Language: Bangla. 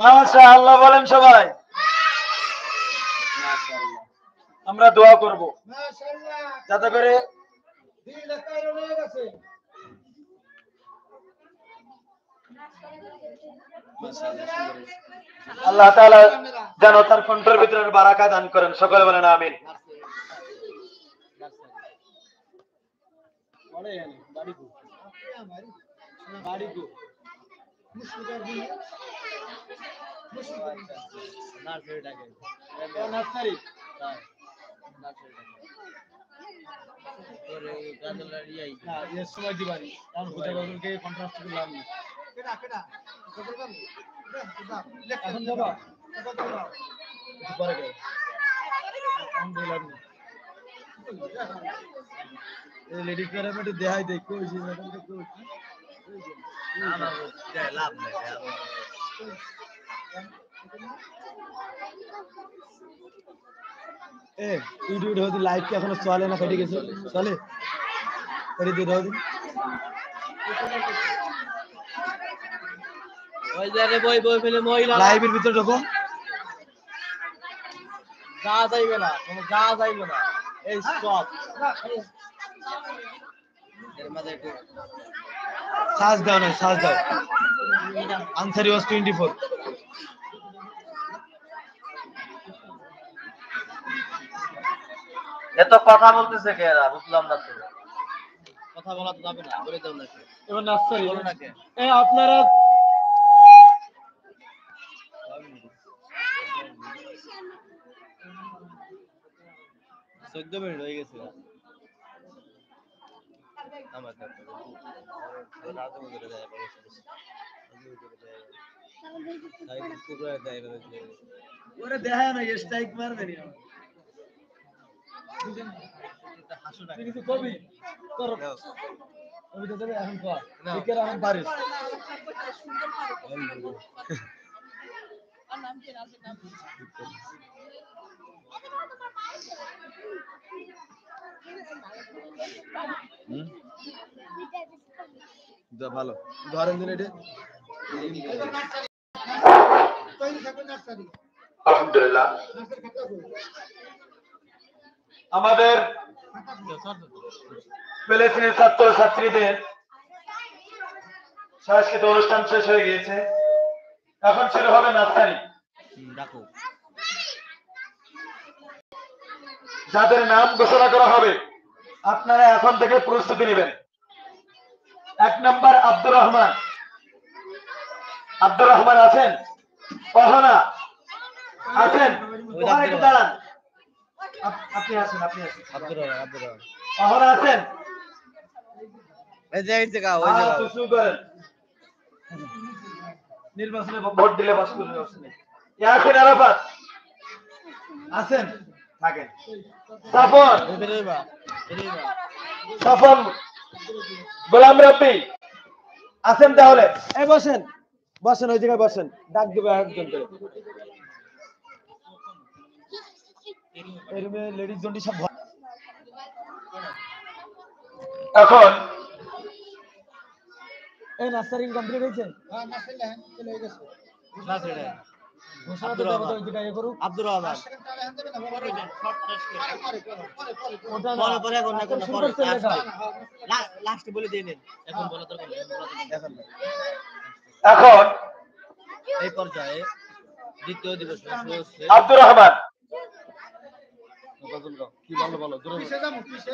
মাশাআল্লাহ বলেন সবাই। আমরা দোয়া করব যাতে করে আল্লাহ তাআলা যেন তার কণ্ঠের ভিতরে বারাকা দান করেন, সকলে বলেন আমিন। লেডি করে একটু দেখাই দেই কই যে ম্যাডাম তো লাভ নাই এ ইউটিউব হতে লাইভ কি এখনো চলে না, কেটে গেছে? চলে কেটে দিয়ে দাও দিন ওই জায়গায় বই বই ফেলে মহিলা লাইভের ভিতর ঢোকো, যা যাইবে না, কোনো যা যাইবে না, এই সব এর মাঝে একটু সার্চ দাও না, সার্চ দাও আনসার ওয়াজ 24। এত কথা বলতেছে কে এরা, বুঝলাম না তো। কথা বলা তো যাবে না, বলে দাও না এবার নার্সারি বলো না কে এই আপনারা 14 মিনিট হয়ে গেছে। আমার কাছে রাত মধ্যে যায় ওরে দেখা না স্ট্রাইক মার দেনি হাসু না কিছু কবি করো ওই তো দেবে এখন কর একের এখন পারিস আর নাম কি নাম ভালো ধরেন দিন এটা আলহামদুলিল্লাহ। আমাদের প্যালেস্টিনের ছাত্র ছাত্রীদের সাংস্কৃতিক অনুষ্ঠান শেষ হয়ে গিয়েছে, এখন শুরু হবে নার্সারি। যাদের নাম ঘোষণা করা হবে আপনারা এখন থেকে প্রস্তুতি নেবেন। 1 নম্বর আব্দুর রহমান। আব্দুর রহমান আছেন? অহনা আছেন? ওখানে একটু দাঁড়ান, আপনি আছেন, আপনি আছেন। আব্দুর রহমান, আব্দুর রহমান। অহনা আছেন? এই যে এই জায়গা ওই জায়গা তো শুরু করেন। নির্বাচনে ভোট দিলে বাস করে আসেন। ইয়াসিন আরাফাত আছেন? থাকেন। সাফন সাফন গোলাম রাব্বি আছেন? তাহলে এই বসেন, বসেন ওই জায়গায় বসেন, ডাক দেবে একজন করে। এরমে লেডিস জন্ডি সব এখন এই নার্সারি কমপ্লিট হয়েছে? হ্যাঁ নার্সারি চলে গেছে। নার্সারি ঘোষণা তো দেব তো ওই জায়গায় করুক। আব্দুর রহমান ওটা পরে পরে এখন না কোন পরে লাস্ট বলে দিয়ে নেন, এখন বলা দরকার নেই, এখন এই পর্যায়ে দ্বিতীয় দিবস হচ্ছে আব্দুর রহমান। কি বলো বলো কিসে যাবো কিসে